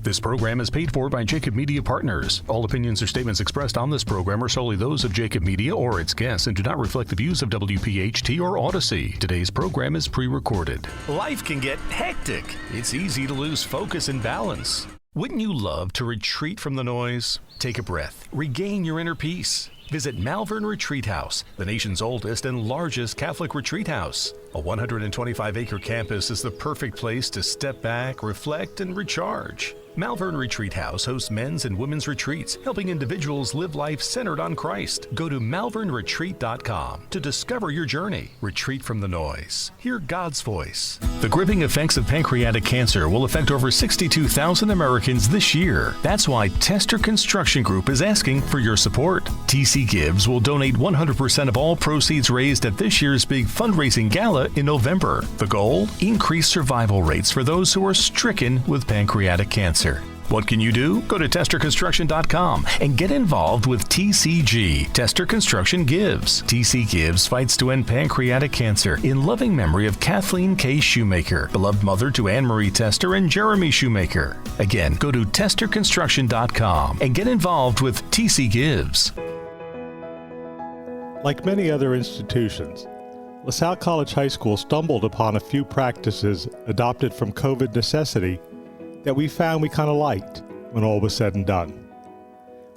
This program is paid for by Jacob Media Partners. All opinions or statements expressed on this program are solely those of Jacob Media or its guests and do not reflect the views of WPHT or Odyssey. Today's program is pre-recorded. Life can get hectic. It's easy to lose focus and balance. Wouldn't you love to retreat from the noise? Take a breath. Regain your inner peace. Visit Malvern Retreat House, the nation's oldest and largest Catholic retreat house. A 125-acre campus is the perfect place to step back, reflect, and recharge. Malvern Retreat House hosts men's and women's retreats, helping individuals live life centered on Christ. Go to malvernretreat.com to discover your journey. Retreat from the noise. Hear God's voice. The gripping effects of pancreatic cancer will affect over 62,000 Americans this year. That's why Tester Construction Group is asking for your support. TC Gives will donate 100% of all proceeds raised at this year's big fundraising gala in November. The goal? Increase survival rates for those who are stricken with pancreatic cancer. What can you do? Go to testerconstruction.com and get involved with TCG. Tester Construction Gives. TC Gives fights to end pancreatic cancer in loving memory of Kathleen K. Shoemaker, beloved mother to Anne-Marie Tester and Jeremy Shoemaker. Again, go to testerconstruction.com and get involved with TC Gives. Like many other institutions, LaSalle College High School stumbled upon a few practices adopted from COVID necessity that we found we kind of liked when all was said and done.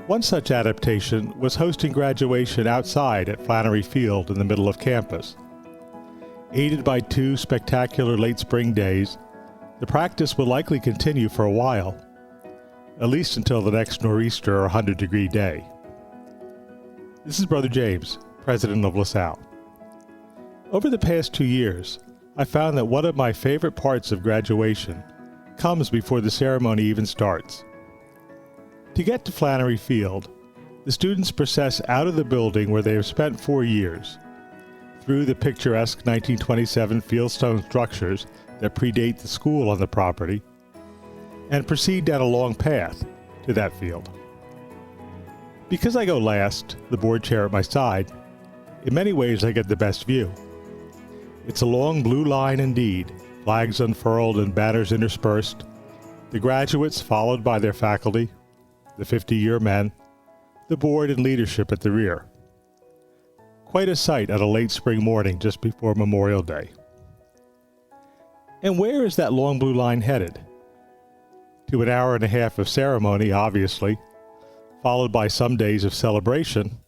One such adaptation was hosting graduation outside at Flannery Field in the middle of campus. Aided by 2 spectacular late spring days, the practice will likely continue for a while, at least until the next nor'easter or 100-degree day. This is Brother James, president of LaSalle. Over the past 2 years, I found that one of my favorite parts of graduation comes before the ceremony even starts. To get to Flannery Field, the students process out of the building where they have spent 4 years, through the picturesque 1927 fieldstone structures that predate the school on the property, and proceed down a long path to that field. Because I go last, the board chair at my side, in many ways I get the best view. It's a long blue line indeed, flags unfurled and banners interspersed, the graduates followed by their faculty, the 50-year men, the board and leadership at the rear. Quite a sight on a late spring morning just before Memorial Day. And where is that long blue line headed? To an hour and a half of ceremony, obviously, followed by some days of celebration,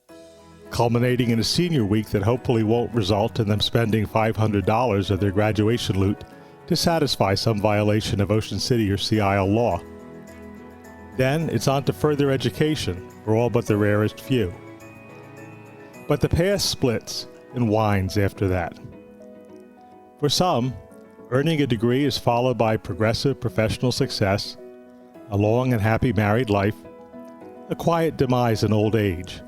culminating in a senior week that hopefully won't result in them spending $500 of their graduation loot to satisfy some violation of Ocean City or Sea Isle law. Then it's on to further education for all but the rarest few. But the path splits and winds after that. For some, earning a degree is followed by progressive professional success, a long and happy married life, a quiet demise in old age,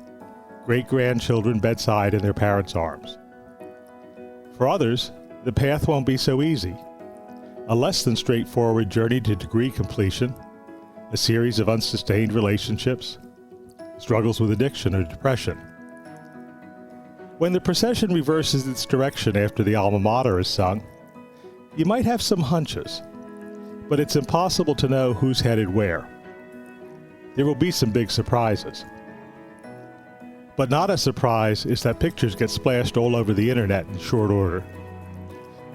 great-grandchildren bedside in their parents' arms. For others, the path won't be so easy. A less than straightforward journey to degree completion, a series of unsustained relationships, struggles with addiction or depression. When the procession reverses its direction after the alma mater is sung, you might have some hunches, but it's impossible to know who's headed where. There will be some big surprises. But not a surprise is that pictures get splashed all over the internet in short order.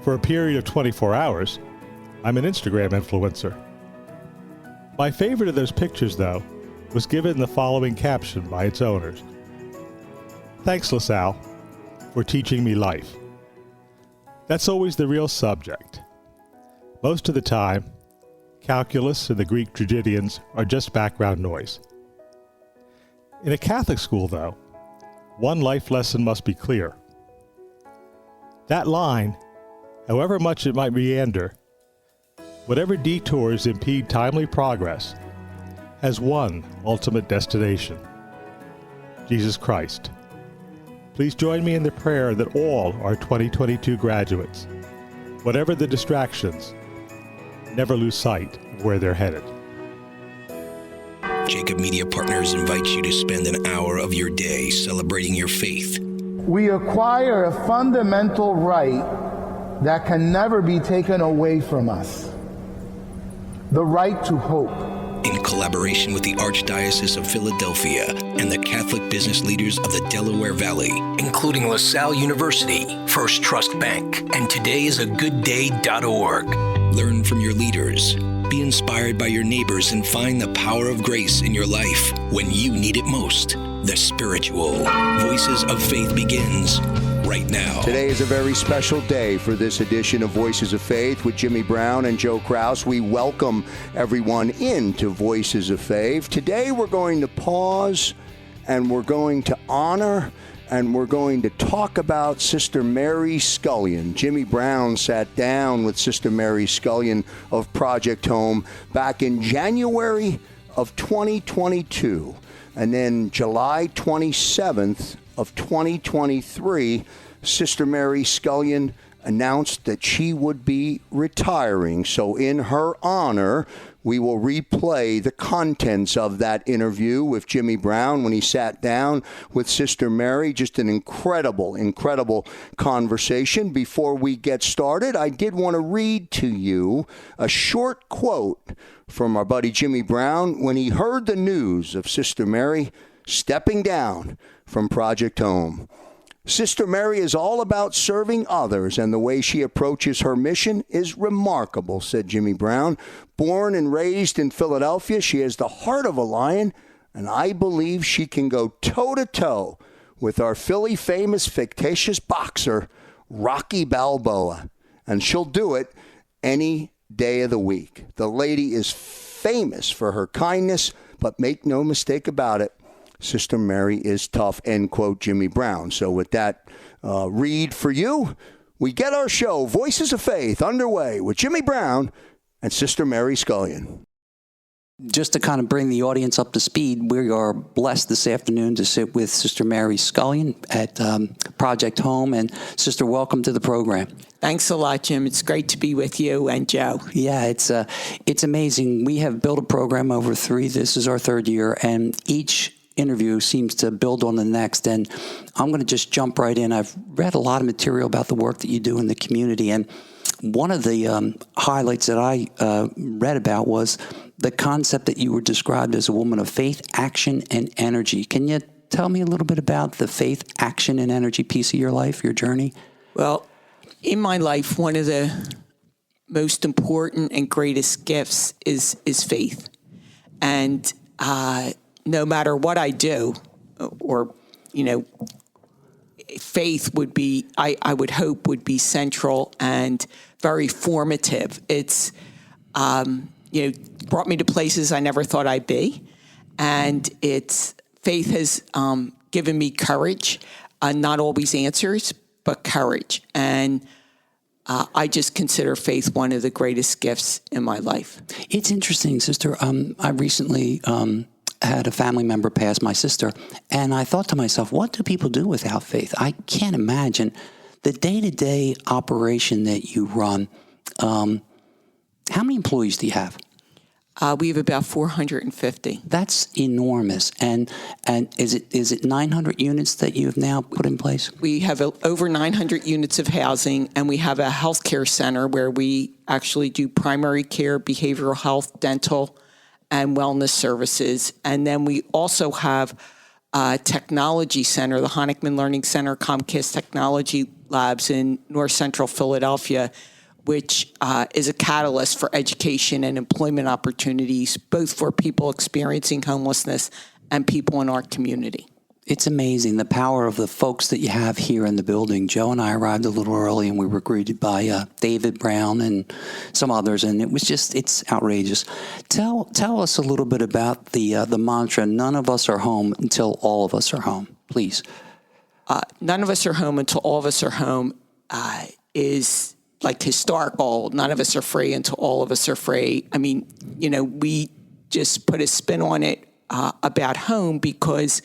For a period of 24 hours, I'm an Instagram influencer. My favorite of those pictures, though, was given the following caption by its owners. "Thanks, LaSalle, for teaching me life." That's always the real subject. Most of the time, calculus and the Greek tragedians are just background noise. In a Catholic school, though, one life lesson must be clear. That line, however much it might meander, whatever detours impede timely progress, has one ultimate destination: Jesus Christ. Please join me in the prayer that all our 2022 graduates, whatever the distractions, never lose sight of where they're headed. Jacob Media Partners invites you to spend an hour of your day celebrating your faith. We acquire a fundamental right that can never be taken away from us: the right to hope. collaboration with the Archdiocese of Philadelphia and the Catholic business leaders of the Delaware Valley, including LaSalle University, First Trust Bank, and todayisagooddday.org. Learn from your leaders. Be inspired by your neighbors and find the power of grace in your life when you need it most. The spiritual Voices of Faith begins right now. Today is a very special day for this edition of Voices of Faith with Jimmy Brown and Joe Kraus. We welcome everyone into Voices of Faith. Today we're going to pause and we're going to honor and we're going to talk about Sister Mary Scullion. Jimmy Brown sat down with Sister Mary Scullion of Project Home back in January of 2022. And then July 27th of 2023, Sister Mary Scullion announced that she would be retiring. So in her honor, we will replay the contents of that interview with Jimmy Brown when he sat down with Sister Mary. Just an incredible, incredible conversation. Before we get started, I did want to read to you a short quote from our buddy Jimmy Brown when he heard the news of Sister Mary stepping down from Project Home. Sister Mary is all about serving others, and the way she approaches her mission is remarkable, said Jimmy Brown. Born and raised in Philadelphia, she has the heart of a lion, and I believe she can go toe-to-toe with our Philly famous fictitious boxer, Rocky Balboa. And she'll do it any day of the week. The lady is famous for her kindness, but make no mistake about it, Sister Mary is tough, end quote, Jimmy Brown. So with that read for you, we get our show, Voices of Faith, underway with Jimmy Brown and Sister Mary Scullion. Just to kind of bring the audience up to speed, we are blessed this afternoon to sit with Sister Mary Scullion at Project Home. And Sister, welcome to the program. Thanks a lot, Jim. It's great to be with you and Joe. Yeah, it's amazing. We have built a program over this is our third year, and each interview seems to build on the next. And I'm going to just jump right in. I've read a lot of material about the work that you do in the community. And one of the highlights that I read about was the concept that you were described as a woman of faith, action, and energy. Can you tell me a little bit about the faith, action, and energy piece of your life, your journey? Well, in my life, one of the most important and greatest gifts is faith. And no matter what I do, or, faith would be, I would hope, would be central and very formative. It's, brought me to places I never thought I'd be. And faith has given me courage, not always answers, but courage. And I just consider faith one of the greatest gifts in my life. It's interesting, Sister. I recently had a family member pass, my sister, and I thought to myself, what do people do without faith? I can't imagine the day-to-day operation that you run. How many employees do you have? We have about 450. That's enormous. And is it 900 units that you have now put in place? We have over 900 units of housing, and we have a healthcare center where we actually do primary care, behavioral health, dental, and wellness services. And then we also have a technology center, the Honickman Learning Center, Comcast Technology Labs in North Central Philadelphia, which is a catalyst for education and employment opportunities, both for people experiencing homelessness and people in our community. It's amazing the power of the folks that you have here in the building. Joe and I arrived a little early, and we were greeted by David Brown and some others, and it's outrageous. Tell us a little bit about the mantra, none of us are home until all of us are home, please. None of us are home until all of us are home is like historical. None of us are free until all of us are free. I mean, we just put a spin on it about home because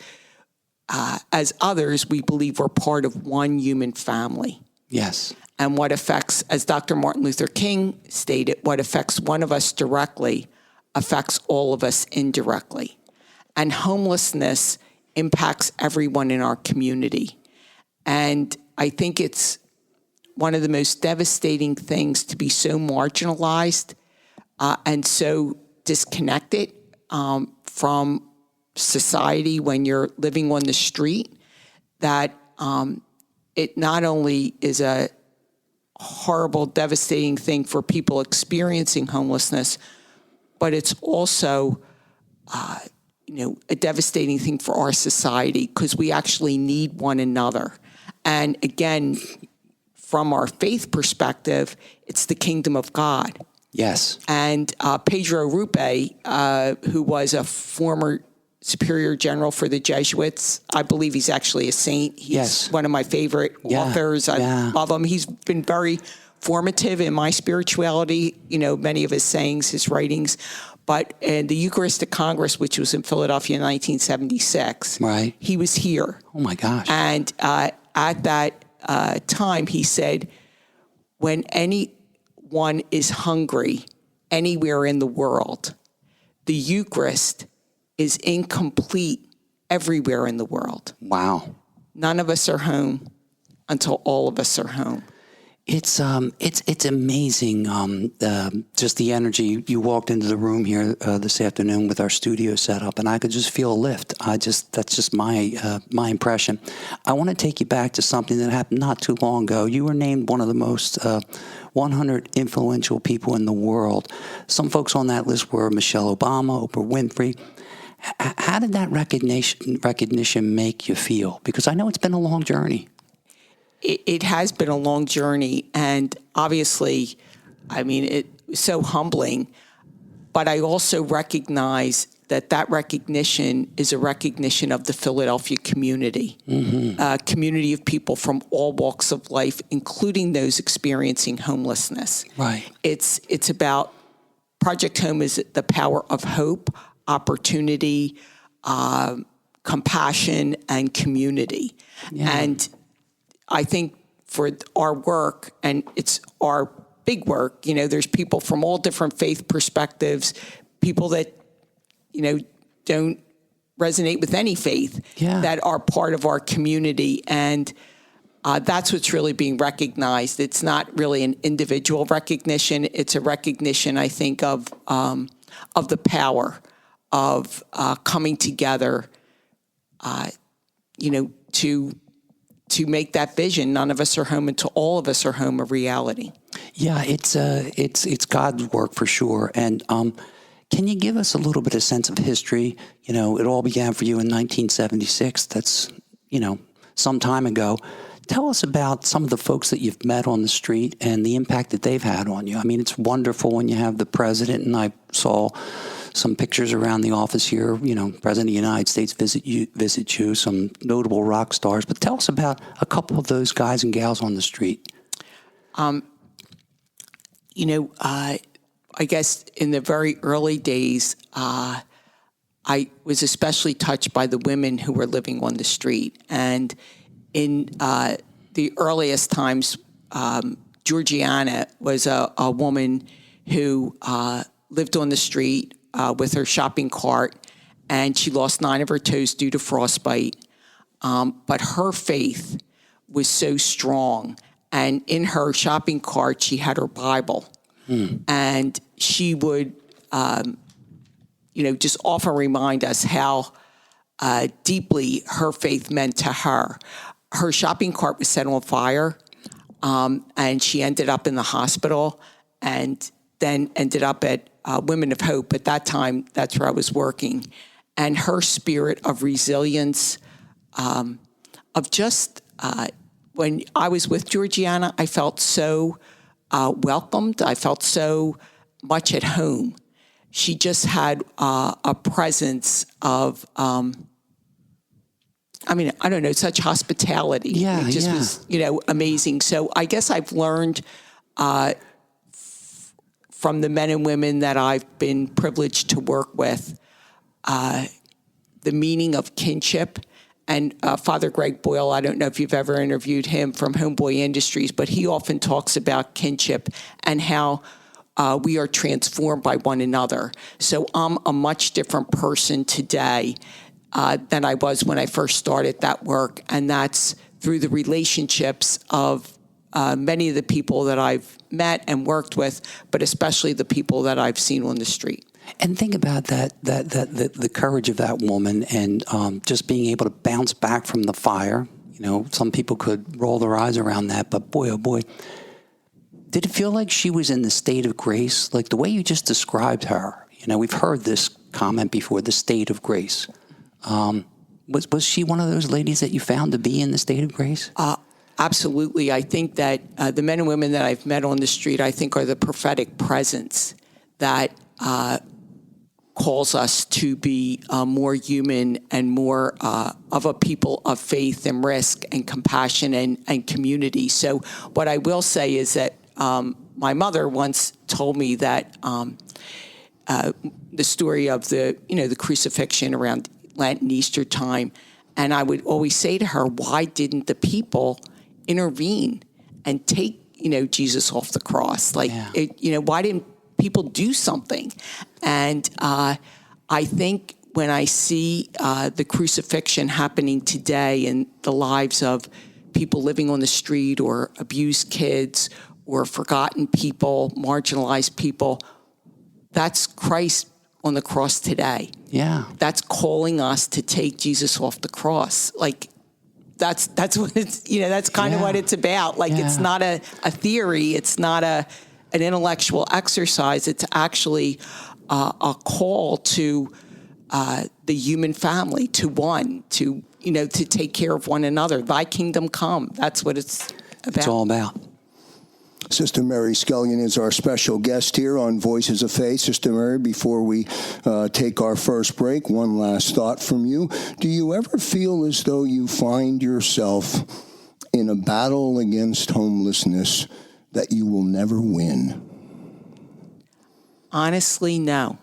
as others, we believe we're part of one human family. Yes. And what affects, as Dr. Martin Luther King stated, what affects one of us directly affects all of us indirectly. And homelessness impacts everyone in our community. And I think it's one of the most devastating things to be so marginalized and so disconnected from society when you're living on the street, that it not only is a horrible, devastating thing for people experiencing homelessness, but it's also, a devastating thing for our society, because we actually need one another. And again, from our faith perspective, it's the kingdom of God. Yes. And Pedro Rupe, who was a former superior general for the Jesuits, I believe he's actually a saint. He's one of my favorite authors. I love him. He's been very formative in my spirituality, many of his sayings, his writings. But in the Eucharistic Congress, which was in Philadelphia in 1976, right, he was here. Oh, my gosh. And at that time, he said, when anyone is hungry anywhere in the world, the Eucharist is incomplete everywhere in the world. Wow. None of us are home until all of us are home. It's amazing, just the energy. You walked into the room here this afternoon with our studio set up, and I could just feel a lift. That's just my impression. I want to take you back to something that happened not too long ago. You were named one of the most 100 influential people in the world. Some folks on that list were Michelle Obama, Oprah Winfrey. How did that recognition make you feel? Because I know it's been a long journey. It has been a long journey, and obviously, it was so humbling, but I also recognize that recognition is a recognition of the Philadelphia community, a community of people from all walks of life, including those experiencing homelessness. Right. It's about Project Home is the power of hope, opportunity, compassion, and community. Yeah. And I think for our work, and it's our big work, there's people from all different faith perspectives, people that, don't resonate with any faith, that are part of our community. And that's what's really being recognized. It's not really an individual recognition. It's a recognition, I think, of the power of coming together, to make that vision. None of us are home until all of us are home, a reality. Yeah, it's God's work for sure. And can you give us a little bit of sense of history? It all began for you in 1976. That's, some time ago. Tell us about some of the folks that you've met on the street and the impact that they've had on you. It's wonderful when you have the president, and I saw some pictures around the office here, President of the United States visit you, some notable rock stars. But tell us about a couple of those guys and gals on the street. I guess in the very early days, I was especially touched by the women who were living on the street. And in the earliest times, Georgiana was a woman who lived on the street with her shopping cart, and she lost 9 of her toes due to frostbite. But her faith was so strong. And in her shopping cart, she had her Bible. And she would, just often remind us how deeply her faith meant to her. Her shopping cart was set on fire, and she ended up in the hospital, and then ended up at Women of Hope. At that time, that's where I was working. And her spirit of resilience, of just, when I was with Georgiana, I felt so welcomed. I felt so much at home. She just had a presence of, I don't know, such hospitality. Yeah, it just was, amazing. So I guess I've learned from the men and women that I've been privileged to work with, the meaning of kinship. And Father Greg Boyle, I don't know if you've ever interviewed him from Homeboy Industries, but he often talks about kinship and how we are transformed by one another. So I'm a much different person today than I was when I first started that work. And that's through the relationships of many of the people that I've met and worked with, but especially the people that I've seen on the street. And think about the courage of that woman, and just being able to bounce back from the fire. Some people could roll their eyes around that, but boy, oh boy, did it feel like she was in the state of grace? Like the way you just described her. We've heard this comment before, the state of grace. Was she one of those ladies that you found to be in the state of grace? Absolutely. I think that the men and women that I've met on the street, I think, are the prophetic presence that calls us to be more human and more of a people of faith and risk and compassion and community. So what I will say is that my mother once told me that the story of the crucifixion around Lent and Easter time, and I would always say to her, why didn't the people intervene and take Jesus off the cross? Why didn't people do something? And I think when I see the crucifixion happening today in the lives of people living on the street, or abused kids, or forgotten people, marginalized people, that's Christ on the cross today. Yeah. That's calling us to take Jesus off the cross. Like, that's what it's, that's kind of what it's about. Like, it's not a theory. It's not an intellectual exercise. It's actually a call to the human family, to take care of one another. Thy kingdom come. That's what it's about. It's all about. Sister Mary Scullion is our special guest here on Voices of Faith. Sister Mary, before we take our first break, one last thought from you. Do you ever feel as though you find yourself in a battle against homelessness that you will never win? Honestly, no.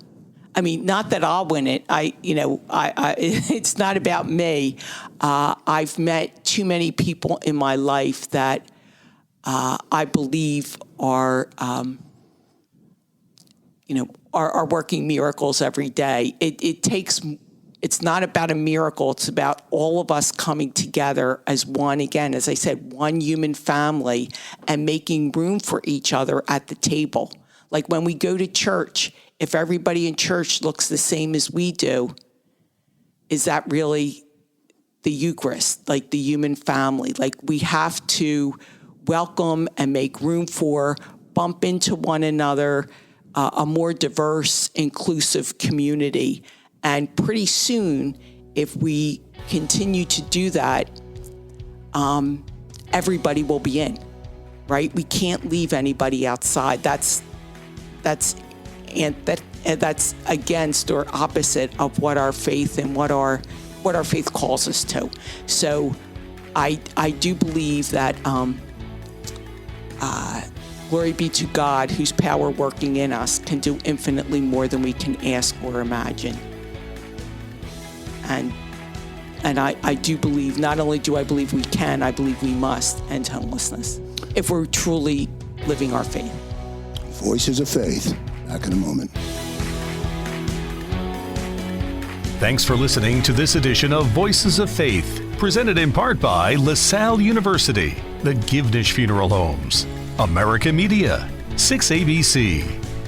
I mean, not that I'll win it. It's not about me. I've met too many people in my life that I believe are working miracles every day. It's not about a miracle. It's about all of us coming together as one, again, as I said, one human family, and making room for each other at the table. Like when we go to church, if everybody in church looks the same as we do, is that really the Eucharist, like the human family? Like, we have to welcome and make room for, bump into one another, a more diverse, inclusive community. And pretty soon, if we continue to do that, everybody will be in, right? We can't leave anybody outside. That's against or opposite of what our faith and what our faith calls us to. So I do believe that glory be to God, whose power working in us can do infinitely more than we can ask or imagine. And I do believe, not only do I believe we can, I believe we must end homelessness if we're truly living our faith. Voices of Faith. Back in a moment. Thanks for listening to this edition of Voices of Faith, presented in part by LaSalle University, the Givnish Funeral Homes, America Media, 6ABC,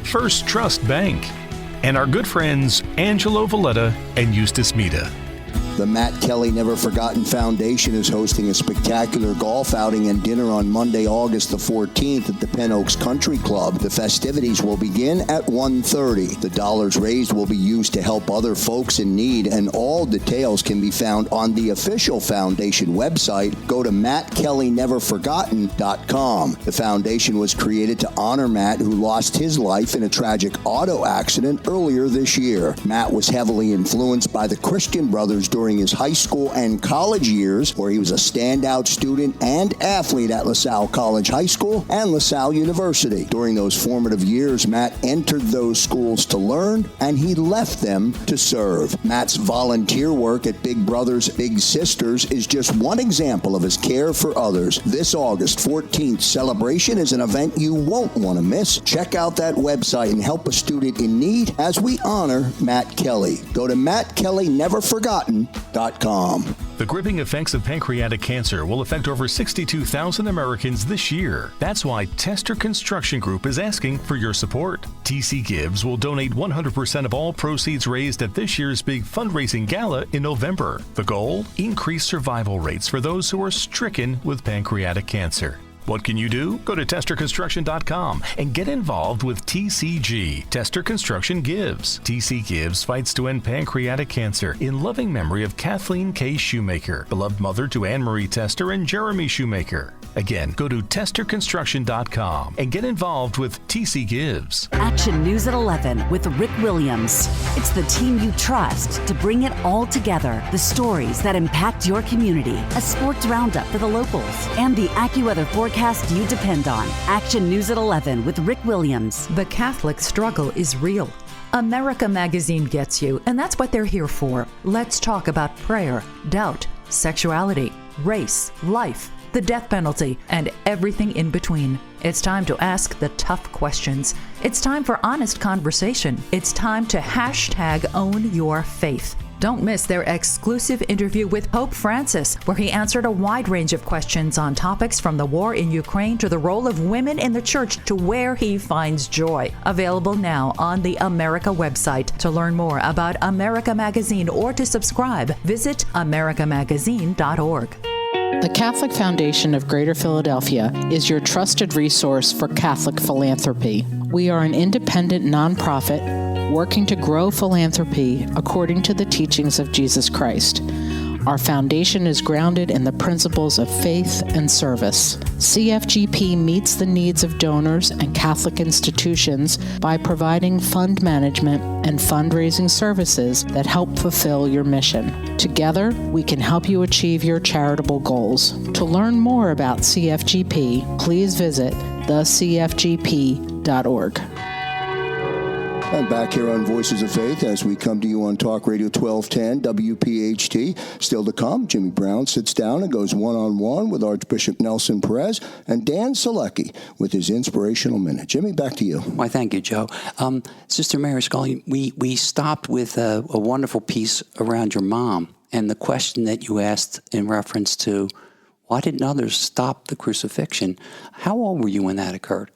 First Trust Bank, and our good friends Angelo Valletta and Eustace Mita. The Matt Kelly Never Forgotten Foundation is hosting a spectacular golf outing and dinner on Monday, August the 14th at the Penn Oaks Country Club. The festivities will begin at 1:30. The dollars raised will be used to help other folks in need, and all details can be found on the official foundation website. Go to mattkellyneverforgotten.com. The foundation was created to honor Matt, who lost his life in a tragic auto accident earlier this year. Matt was heavily influenced by the Christian Brothers during his high school and college years, where he was a standout student and athlete at LaSalle College High School and LaSalle University. During those formative years, Matt entered those schools to learn, and he left them to serve. Matt's volunteer work at Big Brothers Big Sisters is just one example of his care for others. This August 14th celebration is an event you won't want to miss. Check out that website and help a student in need as we honor Matt Kelly. Go to mattkellyneverforgotten.com. The gripping effects of pancreatic cancer will affect over 62,000 Americans this year. That's why Tester Construction Group is asking for your support. TC Gives will donate 100% of all proceeds raised at this year's big fundraising gala in November. The goal? Increase survival rates for those who are stricken with pancreatic cancer. What can you do? Go to testerconstruction.com and get involved with TCG. Tester Construction Gives. TC Gives fights to end pancreatic cancer in loving memory of Kathleen K. Shoemaker, beloved mother to Anne-Marie Tester and Jeremy Shoemaker. Again, go to testerconstruction.com and get involved with TC Gives. Action News at 11 with Rick Williams. It's the team you trust to bring it all together. The stories that impact your community, a sports roundup for the locals, and the AccuWeather forecast you depend on. Action News at 11 with Rick Williams. The Catholic struggle is real. America Magazine gets you, and that's what they're here for. Let's talk about prayer, doubt, sexuality, race, life, the death penalty, and everything in between. It's time to ask the tough questions. It's time for honest conversation. It's time to #own your faith. Don't miss their exclusive interview with Pope Francis, where he answered a wide range of questions on topics from the war in Ukraine to the role of women in the church to where he finds joy. Available now on the America website. To learn more about America Magazine or to subscribe, visit americamagazine.org. The Catholic Foundation of Greater Philadelphia is your trusted resource for Catholic philanthropy. We are an independent nonprofit working to grow philanthropy according to the teachings of Jesus Christ. Our foundation is grounded in the principles of faith and service. CFGP meets the needs of donors and Catholic institutions by providing fund management and fundraising services that help fulfill your mission. Together, we can help you achieve your charitable goals. To learn more about CFGP, please visit thecfgp.org. And back here on Voices of Faith as we come to you on Talk Radio 1210 WPHT. Still to come, Jimmy Brown sits down and goes one-on-one with Archbishop Nelson Perez and Dan Selecki with his inspirational minute. Jimmy, back to you. Why, thank you, Joe. Sister Mary Scullion, we stopped with a wonderful piece around your mom and the question that you asked in reference to why didn't others stop the crucifixion? How old were you when that occurred?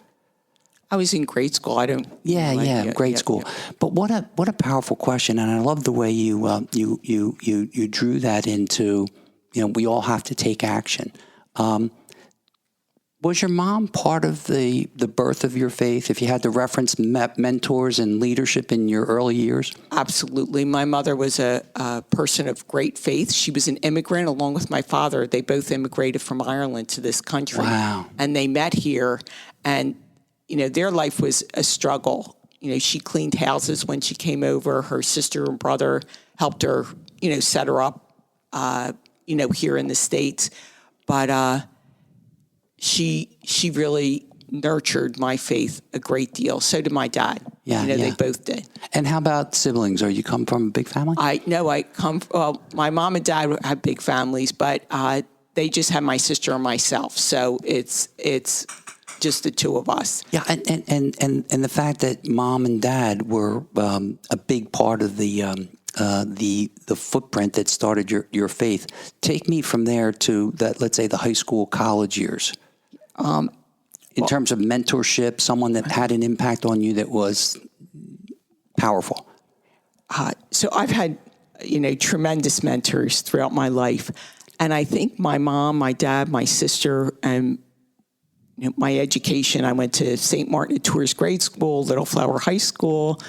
I was in grade school. Grade school. Yeah. But what a powerful question, and I love the way you drew that into, we all have to take action. Was your mom part of the birth of your faith? If you had to reference mentors and leadership in your early years, absolutely. My mother was a person of great faith. She was an immigrant along with my father. They both immigrated from Ireland to this country. Wow. And they met here, and their life was a struggle. She cleaned houses when she came over. Her sister and brother helped her, set her up, here in the States. But she really nurtured my faith a great deal. So did my dad. They both did. And how about siblings? You come from a big family? My mom and dad had big families, but they just had my sister and myself. So it's just the two of us. Yeah, and the fact that mom and dad were a big part of the footprint that started your faith. Take me from there to that. Let's say the high school, college years. In terms of mentorship, someone that had an impact on you that was powerful. So I've had tremendous mentors throughout my life, and I think my mom, my dad, my sister, and my education, I went to St. Martin at Tours Grade School, Little Flower High School,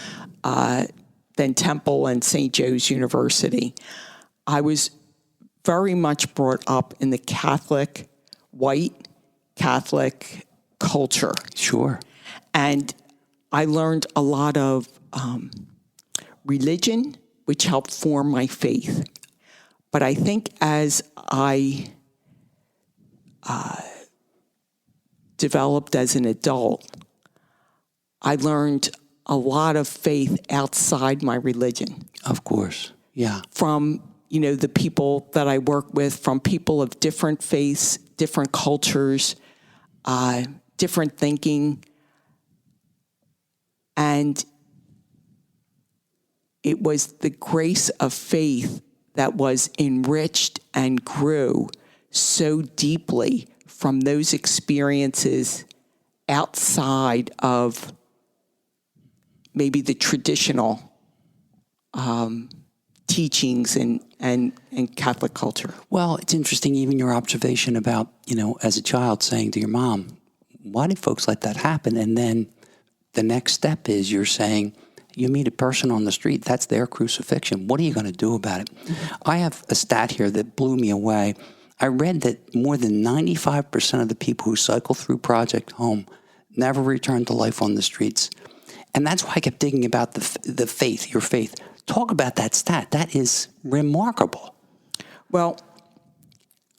then Temple and St. Joe's University. I was very much brought up in the white Catholic culture. Sure. And I learned a lot of religion, which helped form my faith. But I think as I developed as an adult, I learned a lot of faith outside my religion. Of course, yeah. From, the people that I work with, from people of different faiths, different cultures, different thinking. And it was the grace of faith that was enriched and grew so deeply from those experiences outside of maybe the traditional teachings and Catholic culture. Well, it's interesting, even your observation about, as a child saying to your mom, why did folks let that happen? And then the next step is you're saying, you meet a person on the street, that's their crucifixion. What are you going to do about it? Mm-hmm. I have a stat here that blew me away. I read that more than 95% of the people who cycle through Project Home never return to life on the streets. And that's why I kept digging about the faith, your faith. Talk about that stat. That is remarkable. Well,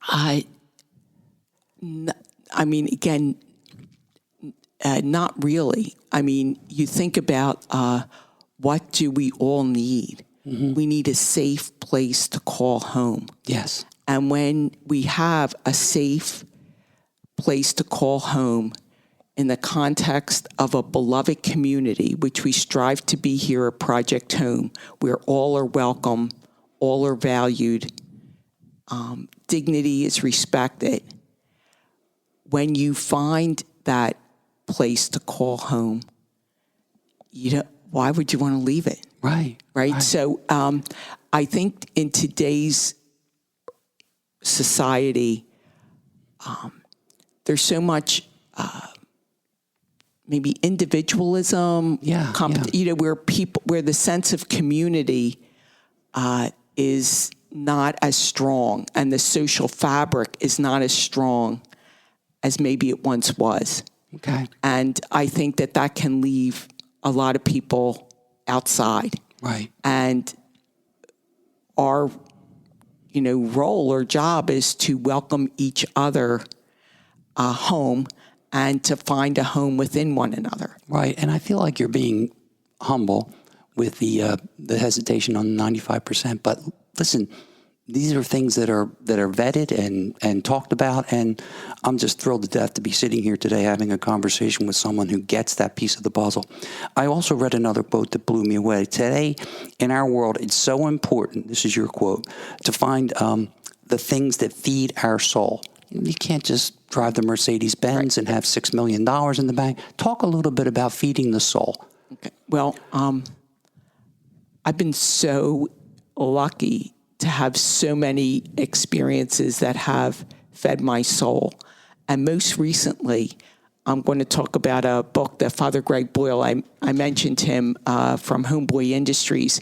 I mean, again, not really. I mean, you think about what do we all need? Mm-hmm. We need a safe place to call home. Yes. And when we have a safe place to call home in the context of a beloved community, which we strive to be here at Project Home, where all are welcome, all are valued, dignity is respected. When you find that place to call home, why would you want to leave it? Right. So I think in today's society, there's so much maybe individualism, where the sense of community is not as strong, and the social fabric is not as strong as maybe it once was. Okay. And I think that can leave a lot of people outside. Right. And our role or job is to welcome each other home and to find a home within one another. Right. And I feel like you're being humble with the hesitation on 95%. But listen, these are things that are vetted and talked about, and I'm just thrilled to death to be sitting here today having a conversation with someone who gets that piece of the puzzle. I also read another quote that blew me away. Today, in our world, it's so important, this is your quote, to find the things that feed our soul. You can't just drive the Mercedes-Benz and have $6 million in the bank. Talk a little bit about feeding the soul. Okay. Well, I've been so lucky to have so many experiences that have fed my soul. And most recently, I'm going to talk about a book that Father Greg Boyle, I mentioned him from Homeboy Industries,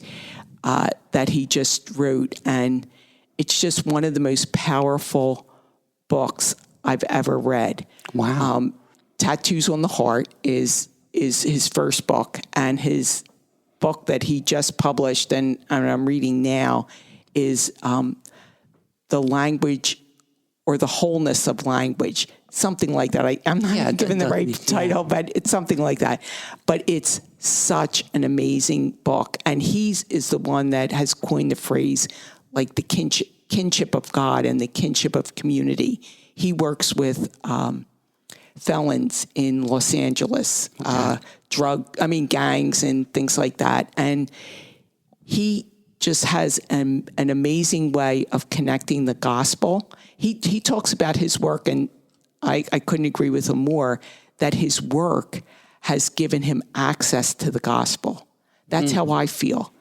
that he just wrote. And it's just one of the most powerful books I've ever read. Wow. Tattoos on the Heart is his first book, and his book that he just published and I'm reading now is the language or the wholeness of language, something like that. I'm not giving the right title, but it's something like that. But it's such an amazing book. And is the one that has coined the phrase like the kinship of God and the kinship of community. He works with felons in Los Angeles, gangs and things like that. And he just has an amazing way of connecting the gospel. He talks about his work, and I couldn't agree with him more, that his work has given him access to the gospel. That's how I feel.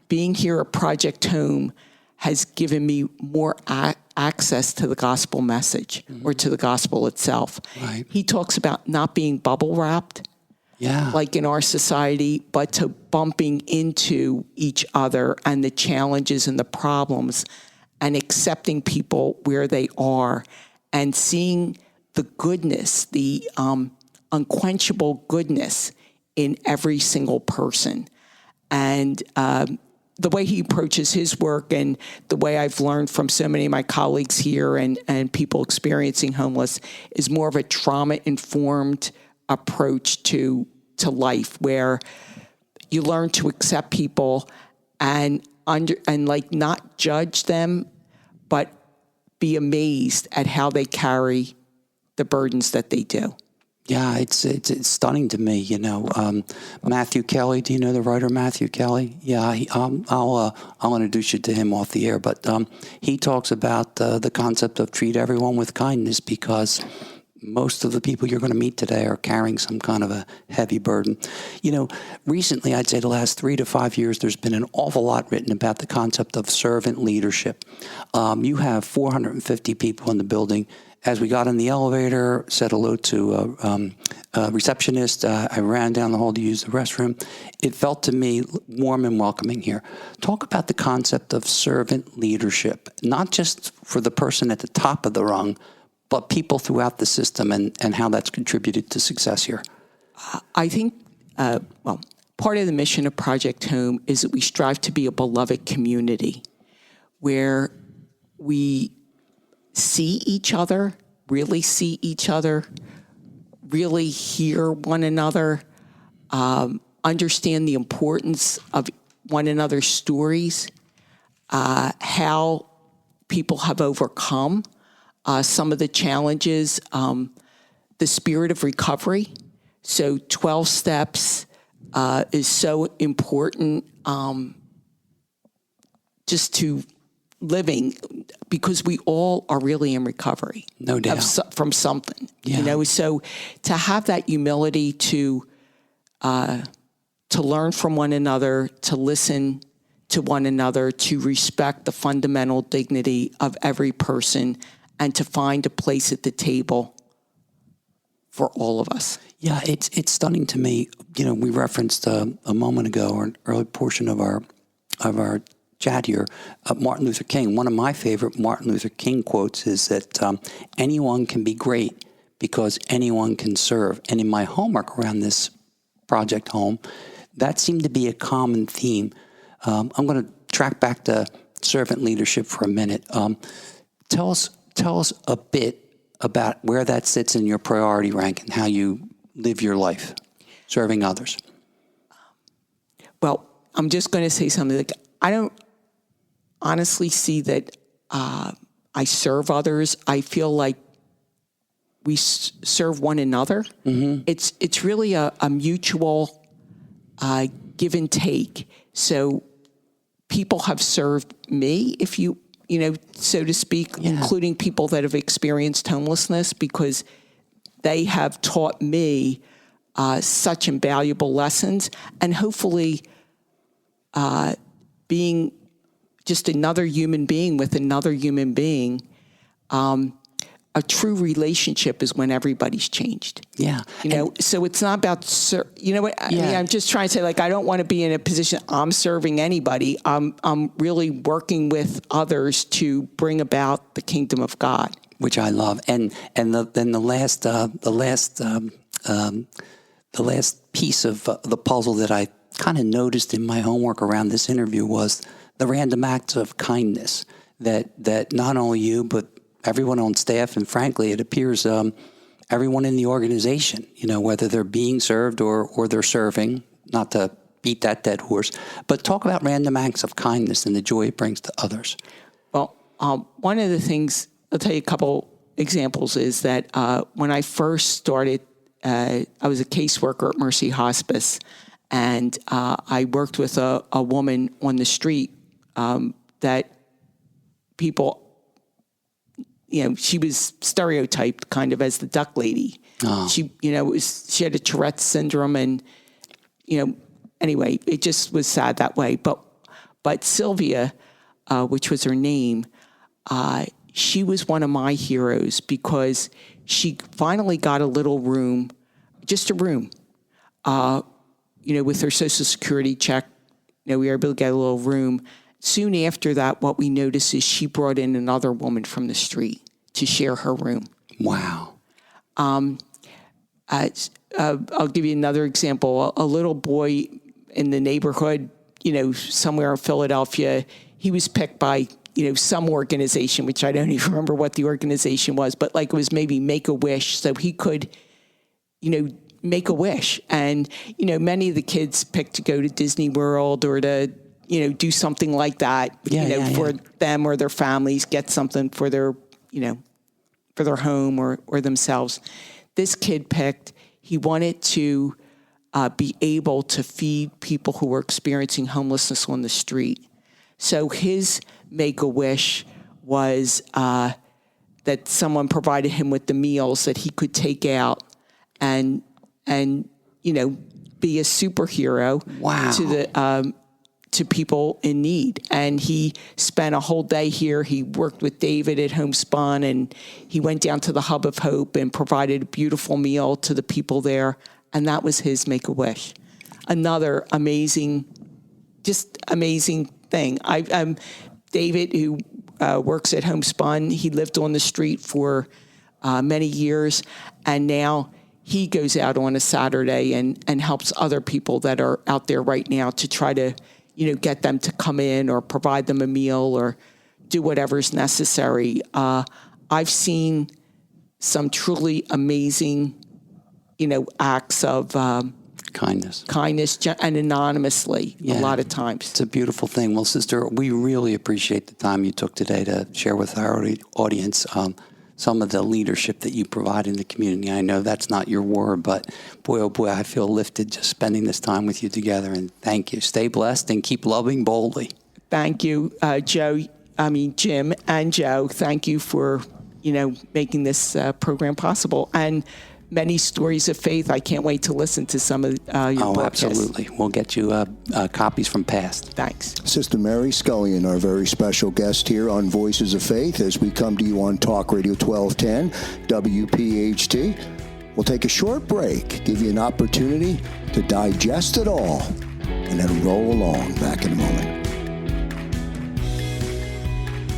Being here at Project Home has given me more access to the gospel message or to the gospel itself. Right. He talks about not being bubble wrapped, like in our society, but to bumping into each other and the challenges and the problems and accepting people where they are and seeing the goodness, the unquenchable goodness in every single person. And the way he approaches his work and the way I've learned from so many of my colleagues here and people experiencing homeless is more of a trauma-informed approach to life, where you learn to accept people and not judge them, but be amazed at how they carry the burdens that they do. Yeah, it's stunning to me. Matthew Kelly. Do you know the writer Matthew Kelly? Yeah, I'll introduce you to him off the air. But he talks about the concept of treat everyone with kindness, because most of the people you're going to meet today are carrying some kind of a heavy burden. Recently, I'd say the last 3 to 5 years, there's been an awful lot written about the concept of servant leadership. You have 450 people in the building. As we got in the elevator, said hello to a receptionist. I ran down the hall to use the restroom. It felt to me warm and welcoming here. Talk about the concept of servant leadership, not just for the person at the top of the rung, but people throughout the system, and how that's contributed to success here. I think, part of the mission of Project Home is that we strive to be a beloved community where we see each other, really hear one another, understand the importance of one another's stories, how people have overcome some of the challenges, the spirit of recovery. So 12 steps is so important just to living, because we all are really in recovery. No doubt. From something. Yeah. So to have that humility to learn from one another, to listen to one another, to respect the fundamental dignity of every person, and to find a place at the table for all of us. Yeah, it's stunning to me. We referenced a moment ago, or an early portion of our chat here, Martin Luther King. One of my favorite Martin Luther King quotes is that anyone can be great because anyone can serve. And in my homework around this Project Home, that seemed to be a common theme. I'm going to track back to servant leadership for a minute. Tell us a bit about where that sits in your priority rank and how you live your life serving others. Well, I'm just going to say something like, I don't honestly see that I serve others. I feel like we serve one another. Mm-hmm. It's really a mutual give and take. So people have served me, if you so to speak, including people that have experienced homelessness, because they have taught me such invaluable lessons, and hopefully being just another human being with another human being, a true relationship is when everybody's changed. Yeah. So it's not about, I'm just trying to say, I don't want to be in a position I'm serving anybody. I'm really working with others to bring about the kingdom of God, which I love. And then the last piece of the puzzle that I kind of noticed in my homework around this interview was the random acts of kindness that not only you, but everyone on staff, and frankly, it appears everyone in the organization, whether they're being served or they're serving, not to beat that dead horse, but talk about random acts of kindness and the joy it brings to others. Well, one of the things, I'll tell you a couple examples, is that when I first started, I was a caseworker at Mercy Hospice, and I worked with a woman on the street that people, she was stereotyped kind of as the duck lady. Oh. She had a Tourette's syndrome, and, anyway, it just was sad that way. But Sylvia, which was her name, she was one of my heroes, because she finally got a little room, just a room, with her Social Security check. We were able to get a little room. Soon after that, what we noticed is she brought in another woman from the street to share her room. Wow. I'll give you another example. A little boy in the neighborhood, somewhere in Philadelphia, he was picked by, some organization, which I don't even remember what the organization was, but it was maybe Make-A-Wish, so he could, make a wish. And, many of the kids picked to go to Disney World or to, do something like that, for them or their families, get something for their, for their home or themselves. This kid picked, he wanted to be able to feed people who were experiencing homelessness on the street. So his make-a-wish was that someone provided him with the meals that he could take out and be a superhero to people in need. And he spent a whole day here. He worked with David at Homespun, and he went down to the Hub of Hope and provided a beautiful meal to the people there. And that was his make-a-wish. Another amazing thing. David, who works at Homespun, he lived on the street for many years, and now he goes out on a Saturday and helps other people that are out there right now to try to, get them to come in or provide them a meal or do whatever's necessary. I've seen some truly amazing, acts of kindness and anonymously a lot of times. It's a beautiful thing. Well, sister, we really appreciate the time you took today to share with our audience some of the leadership that you provide in the community. I know that's not your word, but boy, oh boy, I feel lifted just spending this time with you together. And thank you. Stay blessed and keep loving boldly. Thank you, Jim and Joe. Thank you for, making this program possible. And many stories of faith. I can't wait to listen to some of your broadcasts. Absolutely. We'll get you copies from past. Thanks. Sister Mary Scullion, our very special guest here on Voices of Faith as we come to you on Talk Radio 1210, WPHT. We'll take a short break, give you an opportunity to digest it all, and then roll along. Back in a moment.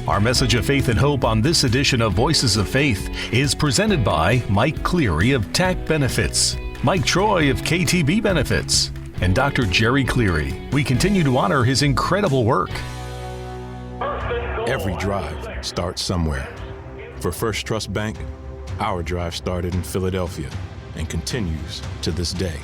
Our message of faith and hope on this edition of Voices of Faith is presented by Mike Cleary of TAC Benefits, Mike Troy of KTB Benefits, and Dr. Jerry Cleary. We continue to honor his incredible work. Every drive starts somewhere. For First Trust Bank, our drive started in Philadelphia and continues to this day.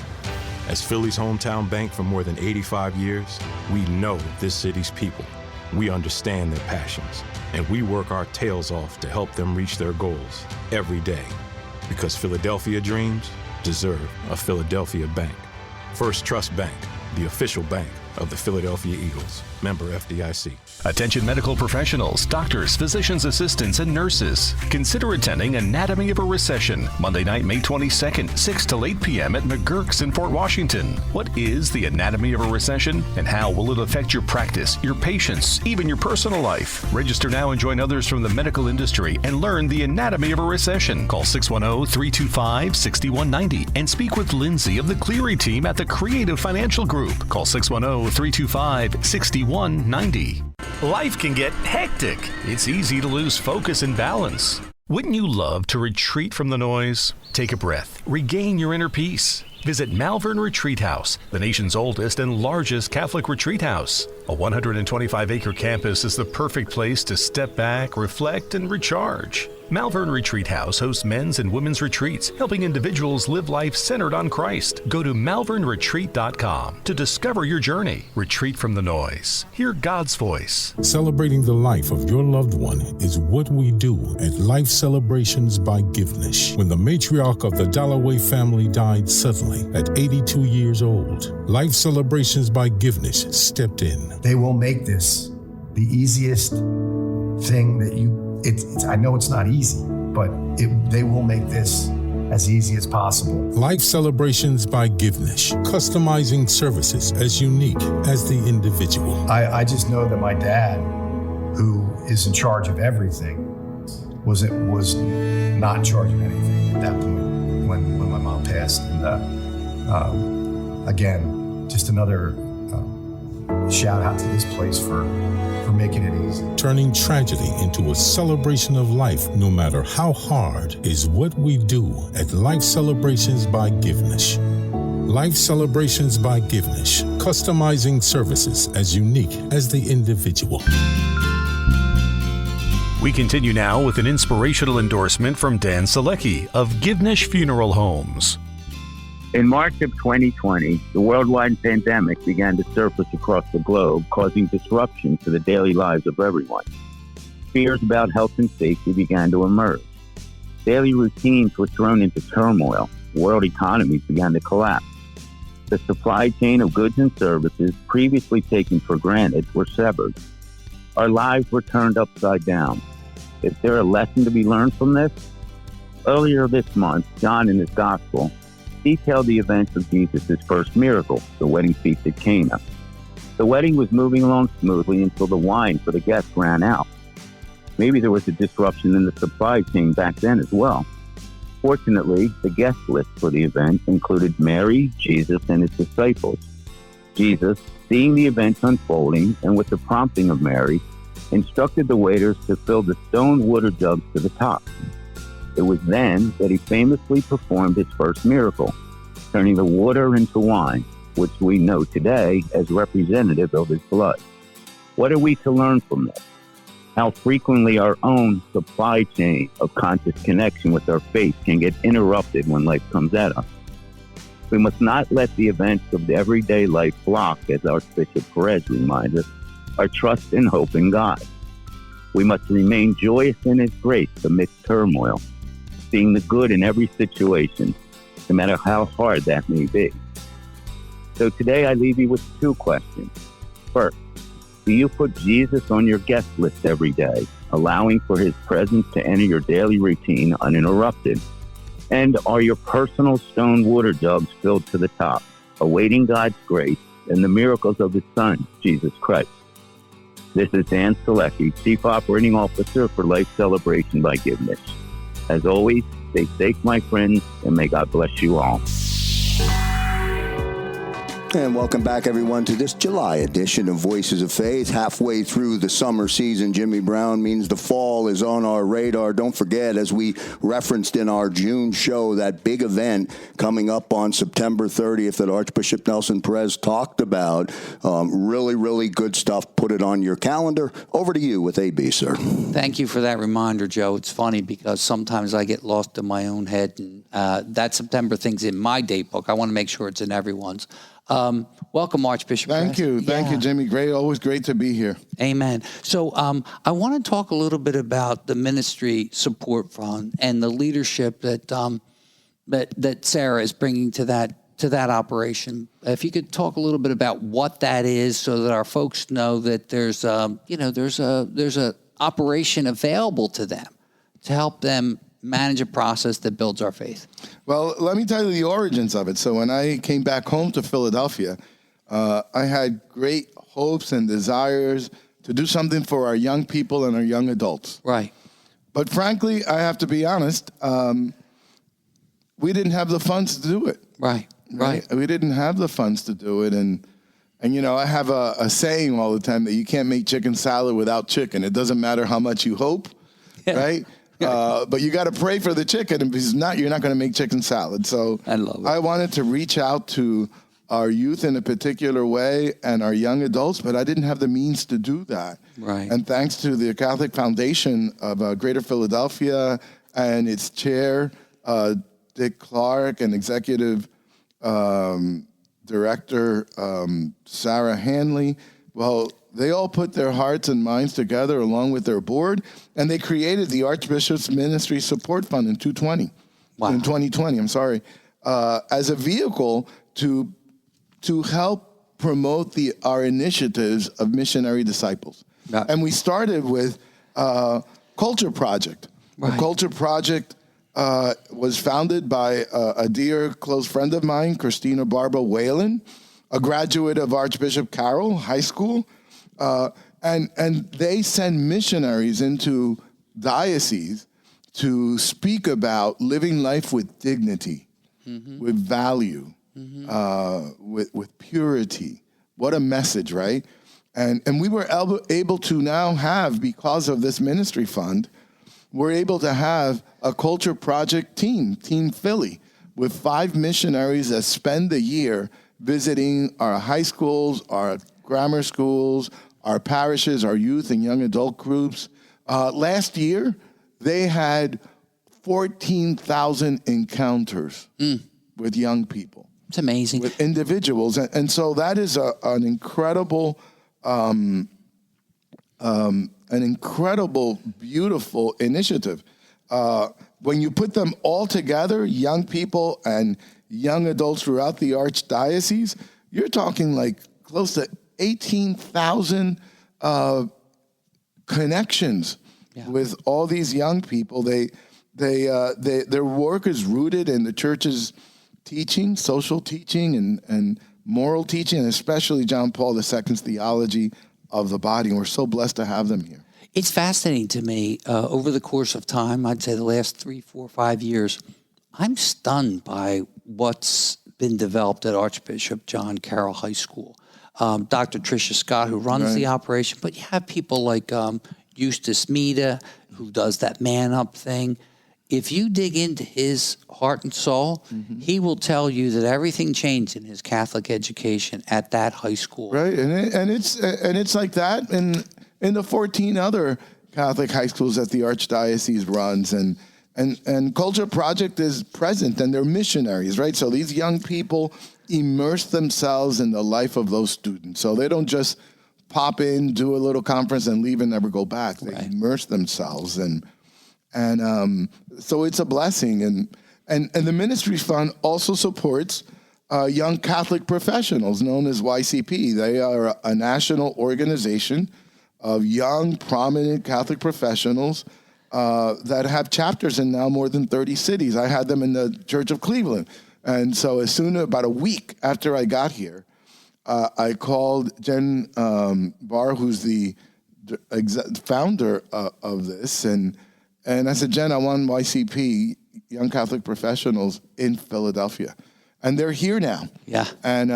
As Philly's hometown bank for more than 85 years, we know this city's people. We understand their passions, and we work our tails off to help them reach their goals every day. Because Philadelphia dreams deserve a Philadelphia bank. First Trust Bank, the official bank of the Philadelphia Eagles. Member FDIC. Attention medical professionals, doctors, physician's assistants, and nurses. Consider attending Anatomy of a Recession, Monday night, May 22nd, 6 to 8 p.m. at McGurk's in Fort Washington. What is the Anatomy of a Recession, and how will it affect your practice, your patients, even your personal life? Register now and join others from the medical industry and learn the Anatomy of a Recession. Call 610-325-6190 and speak with Lindsay of the Cleary team at the Creative Financial Group. Call 610-325-6190. Life can get hectic. It's easy to lose focus and balance. Wouldn't you love to retreat from the noise? Take a breath. Regain your inner peace. Visit Malvern Retreat House, the nation's oldest and largest Catholic retreat house. A 125-acre campus is the perfect place to step back, reflect, and recharge. Malvern Retreat House hosts men's and women's retreats, helping individuals live life centered on Christ. Go to malvernretreat.com to discover your journey. Retreat from the noise. Hear God's voice. Celebrating the life of your loved one is what we do at Life Celebrations by Givenish. When the matriarch of the Dalloway family died suddenly at 82 years old, Life Celebrations by Givenish stepped in. They will make this the easiest thing that I know it's not easy, but they will make this as easy as possible. Life Celebrations by Givenish, customizing services as unique as the individual. I just know that my dad, who is in charge of everything, was not in charge of anything at that point when my mom passed. And again, just another shout out to this place for making it easy. Turning tragedy into a celebration of life, no matter how hard, is what we do at Life Celebrations by Givenish. Life Celebrations by Givenish, customizing services as unique as the individual. We continue now with an inspirational endorsement from Dan Selecki of Givenish Funeral Homes. In March of 2020, the worldwide pandemic began to surface across the globe, causing disruption to the daily lives of everyone. Fears about health and safety began to emerge. Daily routines were thrown into turmoil, world economies began to collapse. The supply chain of goods and services previously taken for granted were severed. Our lives were turned upside down. Is there a lesson to be learned from this? Earlier this month, John in his gospel detailed the events of Jesus' first miracle, the wedding feast at Cana. The wedding was moving along smoothly until the wine for the guests ran out. Maybe there was a disruption in the supply chain back then as well. Fortunately, the guest list for the event included Mary, Jesus, and his disciples. Jesus, seeing the event unfolding and with the prompting of Mary, instructed the waiters to fill the stone water jugs to the top. It was then that he famously performed his first miracle, turning the water into wine, which we know today as representative of his blood. What are we to learn from this? How frequently our own supply chain of conscious connection with our faith can get interrupted when life comes at us. We must not let the events of the everyday life block, as Archbishop Perez reminds us, our trust and hope in God. We must remain joyous in His grace amidst turmoil, seeing the good in every situation, no matter how hard that may be. So today I leave you with two questions. First, do you put Jesus on your guest list every day, allowing for His presence to enter your daily routine uninterrupted? And are your personal stone water jugs filled to the top, awaiting God's grace and the miracles of His Son, Jesus Christ? This is Dan Selecki, Chief Operating Officer for Life Celebration by Givenish. As always, stay safe, my friends, and may God bless you all. And welcome back, everyone, to this July edition of Voices of Faith. Halfway through the summer season, Jimmy Brown, means the fall is on our radar. Don't forget, as we referenced in our June show, that big event coming up on September 30th that Archbishop Nelson Perez talked about. Really, really good stuff. Put it on your calendar. Over to you with AB, sir. Thank you for that reminder, Joe. It's funny because sometimes I get lost in my own head, and that September thing's in my date book. I want to make sure it's in everyone's. Welcome, Archbishop. Thank you, Jimmy. Always great to be here. Amen. So I want to talk a little bit about the Ministry Support Fund and the leadership that Sarah is bringing to that operation. If you could talk a little bit about what that is, so that our folks know that there's a operation available to them to help them manage a process that builds our faith. Well, let me tell you the origins of it. So when I came back home to Philadelphia, I had great hopes and desires to do something for our young people and our young adults. Right. But frankly, I have to be honest, we didn't have the funds to do it. Right. We didn't have the funds to do it. And you know, I have a saying all the time that you can't make chicken salad without chicken. It doesn't matter how much you hope, right? But you got to pray for the chicken, and because not, you're not going to make chicken salad. So I wanted to reach out to our youth in a particular way and our young adults, but I didn't have the means to do that. Right. And thanks to the Catholic Foundation of Greater Philadelphia and its chair, Dick Clark, and executive director, Sarah Hanley, well, they all put their hearts and minds together along with their board, and they created the Archbishop's Ministry Support Fund in 2020, as a vehicle to help promote our initiatives of missionary disciples. And we started with Culture Project. Right. The Culture Project was founded by a dear close friend of mine, Christina Barba Whalen, a graduate of Archbishop Carroll High School. And they send missionaries into dioceses to speak about living life with dignity, with value, with purity. What a message, right? And we were able to now have, because of this ministry fund, we're able to have a culture project Team Philly, with 5 missionaries that spend the year visiting our high schools, our grammar schools, our parishes, our youth and young adult groups. Last year, they had 14,000 encounters with young people. It's amazing. With individuals. And so that is an incredible, beautiful initiative. when you put them all together, young people and young adults throughout the Archdiocese, you're talking like close to 18,000 connections with all these young people. Their work is rooted in the church's teaching, social teaching, and moral teaching, and especially John Paul II's theology of the body. And we're so blessed to have them here. It's fascinating to me. Over the course of time, I'd say the last 3, 4, 5 years, I'm stunned by what's been developed at Archbishop John Carroll High School. Dr. Tricia Scott, who runs the operation, but you have people like Eustace Mita, who does that Man Up thing. If you dig into his heart and soul, he will tell you that everything changed in his Catholic education at that high school. Right, and it's like that in the 14 other Catholic high schools that the Archdiocese runs, and Culture Project is present, and they're missionaries, right? So these young people immerse themselves in the life of those students. So they don't just pop in, do a little conference, and leave and never go back. They immerse themselves, and so it's a blessing. And the Ministries Fund also supports young Catholic professionals known as YCP. They are a national organization of young, prominent Catholic professionals that have chapters in now more than 30 cities. I had them in the Church of Cleveland. And so about a week after I got here, I called Jen Barr, who's the founder of this, and I said, Jen, I want YCP, Young Catholic Professionals, in Philadelphia. And they're here now. Yeah. And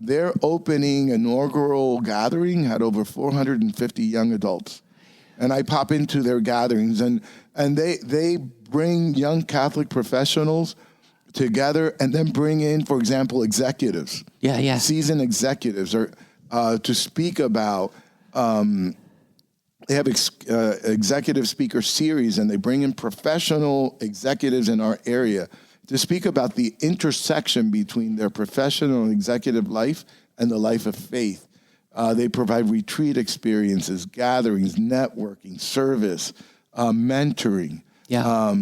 their opening inaugural gathering had over 450 young adults. And I pop into their gatherings, and they bring young Catholic professionals together and then bring in, for example, executives. Yeah. Seasoned executives or to speak about, they have executive speaker series, and they bring in professional executives in our area to speak about the intersection between their professional and executive life and the life of faith. They provide retreat experiences, gatherings, networking, service, mentoring. Yeah.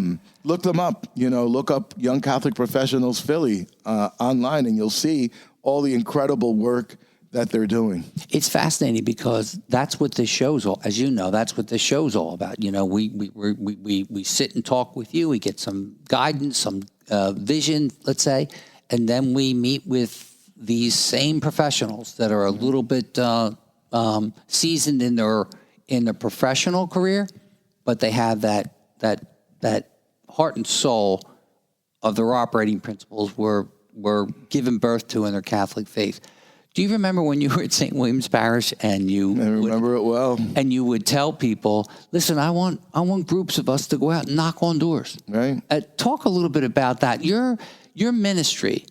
Look them up. Look up Young Catholic Professionals Philly online, and you'll see all the incredible work that they're doing. It's fascinating because that's what this show's all. As you know, that's what this show's all about. We sit and talk with you. We get some guidance, some vision, let's say, and then we meet with these same professionals that are a little bit seasoned in their professional career, but they have that heart and soul of their operating principles were given birth to in their Catholic faith. Do you remember when you were at St. William's Parish and I remember it well. And you would tell people, listen, I want groups of us to go out and knock on doors. Right. Talk a little bit about that. Your ministry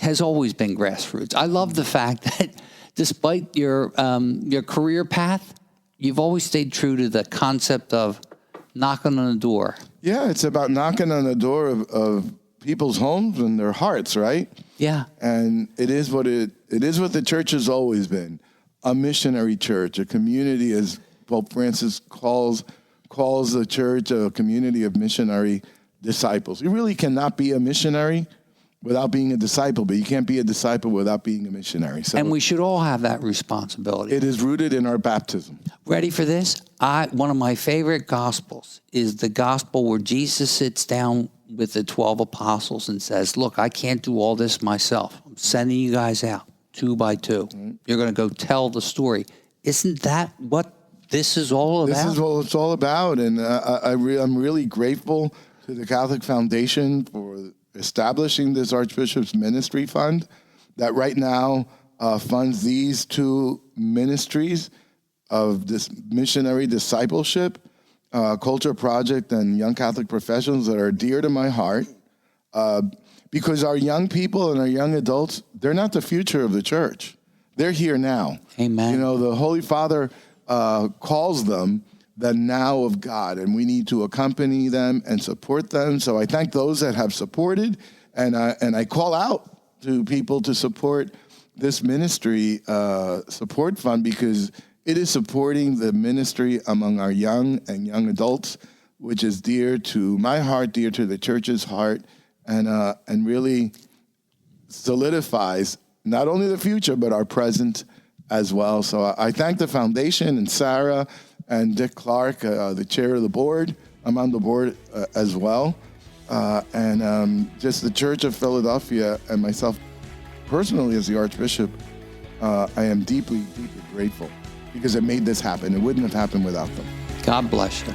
has always been grassroots. I love the fact that despite your career path, you've always stayed true to the concept of knocking on the door. Yeah, it's about knocking on the door of people's homes and their hearts, right? Yeah. And it is what the church has always been, a missionary church, a community, as Pope Francis calls the church, a community of missionary disciples. You really cannot be a missionary without being a disciple, but you can't be a disciple without being a missionary. So and we should all have that responsibility. It is rooted in our baptism. Ready for this? One of my favorite gospels is the gospel where Jesus sits down with the 12 apostles and says, look, I can't do all this myself. I'm sending you guys out 2 by 2. Mm-hmm. You're going to go tell the story. Isn't that what this is all about? This is what it's all about. And I'm really grateful to the Catholic Foundation for establishing this Archbishop's Ministry Fund that right now funds these 2 ministries of this missionary discipleship, Culture Project and Young Catholic Professionals, that are dear to my heart, because our young people and our young adults, they're not the future of the church. They're here now. Amen. The Holy Father calls them the now of God, and we need to accompany them and support them. So I thank those that have supported, and I call out to people to support this ministry support fund, because it is supporting the ministry among our young and young adults which is dear to my heart, dear to the church's heart, and really solidifies not only the future, but our present as well. So I thank the foundation and Sarah and Dick Clark, the chair of the board. I'm on the board as well. And just the Church of Philadelphia and myself personally as the Archbishop, I am deeply, deeply grateful because it made this happen. It wouldn't have happened without them. God bless you.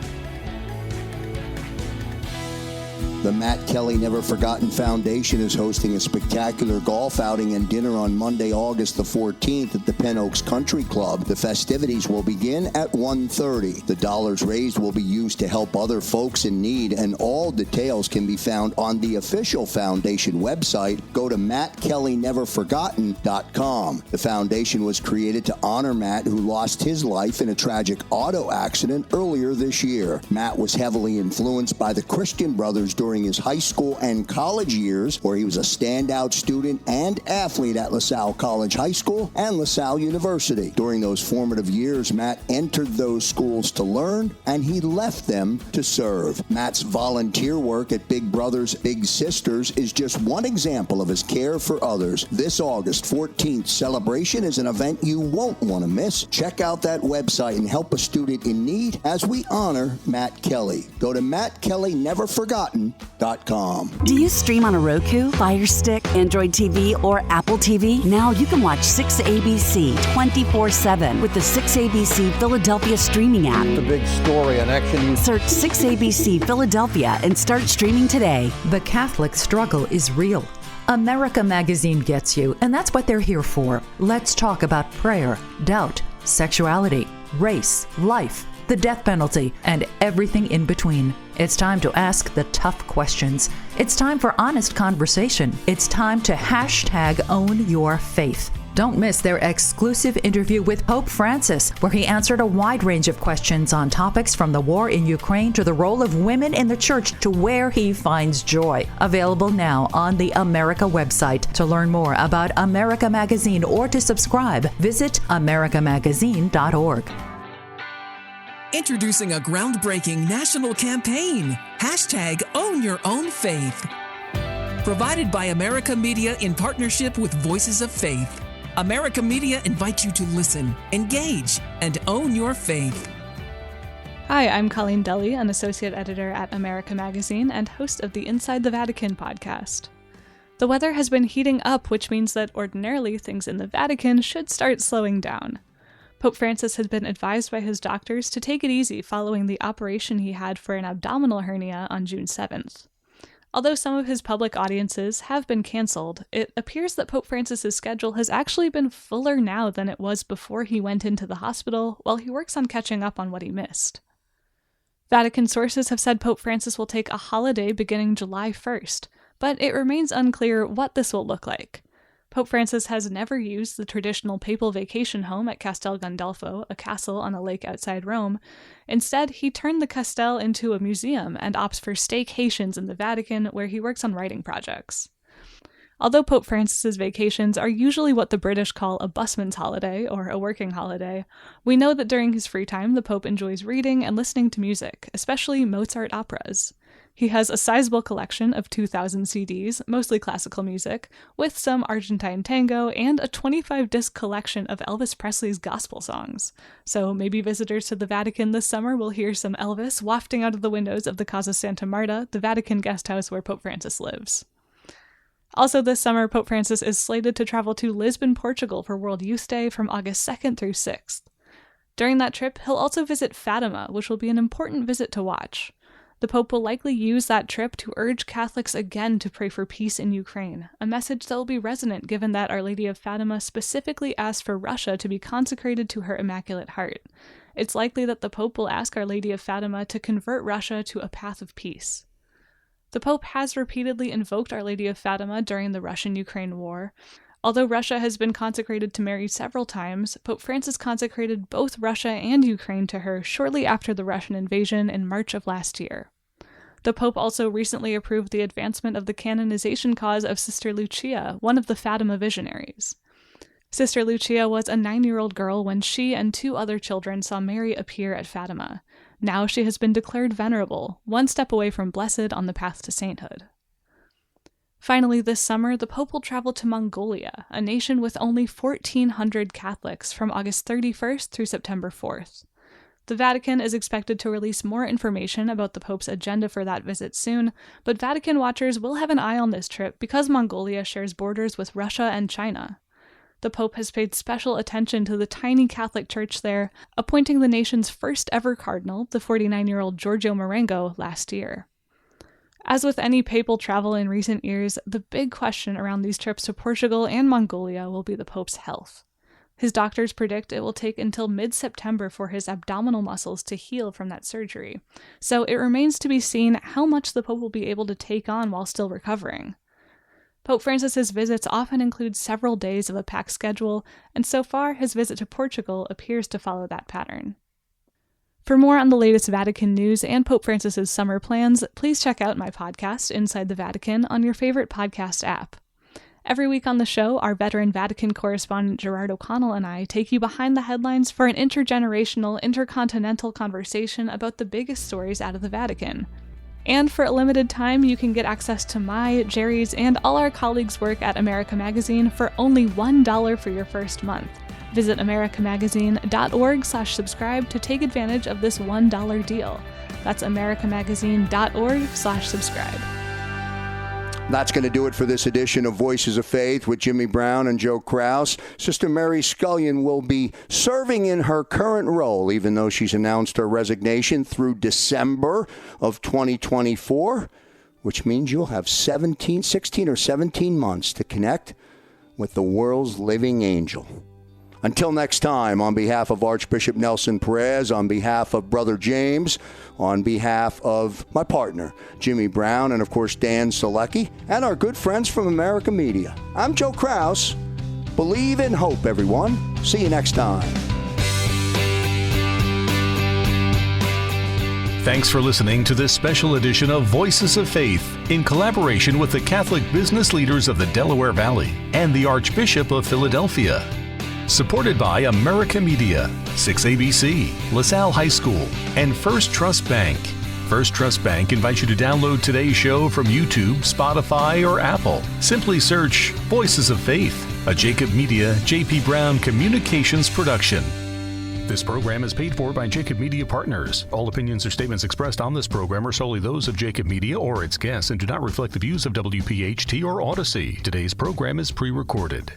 The Matt Kelly Never Forgotten Foundation is hosting a spectacular golf outing and dinner on Monday, August the 14th at the Penn Oaks Country Club. The festivities will begin at 1:30. The dollars raised will be used to help other folks in need, and all details can be found on the official foundation website. Go to mattkellyneverforgotten.com. The foundation was created to honor Matt, who lost his life in a tragic auto accident earlier this year. Matt was heavily influenced by the Christian Brothers during his high school and college years, where he was a standout student and athlete at LaSalle College High School and LaSalle University. During those formative years, Matt entered those schools to learn, and he left them to serve. Matt's volunteer work at Big Brothers Big Sisters is just one example of his care for others. This August 14th celebration is an event you won't want to miss. Check out that website and help a student in need as we honor Matt Kelly. Go to mattkellyneverforgotten.com. Do you stream on a Roku, Fire Stick, Android TV, or Apple TV? Now you can watch 6ABC 24/7 with the 6ABC Philadelphia streaming app. The big story on Action. Search 6ABC Philadelphia and start streaming today. The Catholic struggle is real. America Magazine gets you, and that's what they're here for. Let's talk about prayer, doubt, sexuality, race, life, the death penalty, and everything in between. It's time to ask the tough questions. It's time for honest conversation. It's time to #own your faith. Don't miss their exclusive interview with Pope Francis, where he answered a wide range of questions on topics from the war in Ukraine to the role of women in the church to where he finds joy. Available now on the America website. To learn more about America Magazine or to subscribe, visit americamagazine.org. Introducing a groundbreaking national campaign, #Own Your Own Faith. Provided by America Media in partnership with Voices of Faith. America Media invites you to listen, engage, and own your faith. Hi, I'm Colleen Deli, an associate editor at America Magazine and host of the Inside the Vatican podcast. The weather has been heating up, which means that ordinarily things in the Vatican should start slowing down. Pope Francis had been advised by his doctors to take it easy following the operation he had for an abdominal hernia on June 7th. Although some of his public audiences have been canceled, it appears that Pope Francis's schedule has actually been fuller now than it was before he went into the hospital, while he works on catching up on what he missed. Vatican sources have said Pope Francis will take a holiday beginning July 1st, but it remains unclear what this will look like. Pope Francis has never used the traditional papal vacation home at Castel Gandolfo, a castle on a lake outside Rome. Instead, he turned the Castel into a museum and opts for staycations in the Vatican, where he works on writing projects. Although Pope Francis's vacations are usually what the British call a busman's holiday, or a working holiday, we know that during his free time the Pope enjoys reading and listening to music, especially Mozart operas. He has a sizable collection of 2,000 CDs, mostly classical music, with some Argentine tango, and a 25-disc collection of Elvis Presley's gospel songs. So maybe visitors to the Vatican this summer will hear some Elvis wafting out of the windows of the Casa Santa Marta, the Vatican guest house where Pope Francis lives. Also this summer, Pope Francis is slated to travel to Lisbon, Portugal for World Youth Day from August 2nd through 6th. During that trip, he'll also visit Fatima, which will be an important visit to watch. The Pope will likely use that trip to urge Catholics again to pray for peace in Ukraine, a message that will be resonant given that Our Lady of Fatima specifically asked for Russia to be consecrated to her Immaculate Heart. It's likely that the Pope will ask Our Lady of Fatima to convert Russia to a path of peace. The Pope has repeatedly invoked Our Lady of Fatima during the Russian-Ukraine war. Although Russia has been consecrated to Mary several times, Pope Francis consecrated both Russia and Ukraine to her shortly after the Russian invasion in March of last year. The Pope also recently approved the advancement of the canonization cause of Sister Lucia, one of the Fatima visionaries. Sister Lucia was a 9-year-old girl when she and 2 other children saw Mary appear at Fatima. Now she has been declared venerable, one step away from blessed on the path to sainthood. Finally, this summer, the Pope will travel to Mongolia, a nation with only 1,400 Catholics, from August 31st through September 4th. The Vatican is expected to release more information about the Pope's agenda for that visit soon, but Vatican watchers will have an eye on this trip because Mongolia shares borders with Russia and China. The Pope has paid special attention to the tiny Catholic Church there, appointing the nation's first ever cardinal, the 49-year-old Giorgio Marengo, last year. As with any papal travel in recent years, the big question around these trips to Portugal and Mongolia will be the Pope's health. His doctors predict it will take until mid-September for his abdominal muscles to heal from that surgery, so it remains to be seen how much the Pope will be able to take on while still recovering. Pope Francis's visits often include several days of a packed schedule, and so far his visit to Portugal appears to follow that pattern. For more on the latest Vatican news and Pope Francis's summer plans, please check out my podcast, Inside the Vatican, on your favorite podcast app. Every week on the show, our veteran Vatican correspondent Gerard O'Connell and I take you behind the headlines for an intergenerational, intercontinental conversation about the biggest stories out of the Vatican. And for a limited time, you can get access to my, Jerry's, and all our colleagues' work at America Magazine for only $1 for your first month. Visit americamagazine.org/subscribe to take advantage of this $1 deal. That's americamagazine.org/subscribe. That's going to do it for this edition of Voices of Faith with Jimmy Brown and Joe Krause. Sister Mary Scullion will be serving in her current role, even though she's announced her resignation through December of 2024, which means you'll have 16 or 17 months to connect with the world's living angel. Until next time, on behalf of Archbishop Nelson Perez, on behalf of Brother James, on behalf of my partner, Jimmy Brown, and of course, Dan Selecki, and our good friends from America Media, I'm Joe Krause. Believe in hope, everyone. See you next time. Thanks for listening to this special edition of Voices of Faith in collaboration with the Catholic business leaders of the Delaware Valley and the Archbishop of Philadelphia. Supported by America Media, 6ABC, LaSalle High School, and First Trust Bank. First Trust Bank invites you to download today's show from YouTube, Spotify, or Apple. Simply search Voices of Faith, a Jacob Media, J.P. Brown Communications production. This program is paid for by Jacob Media Partners. All opinions or statements expressed on this program are solely those of Jacob Media or its guests and do not reflect the views of WPHT or Odyssey. Today's program is pre-recorded.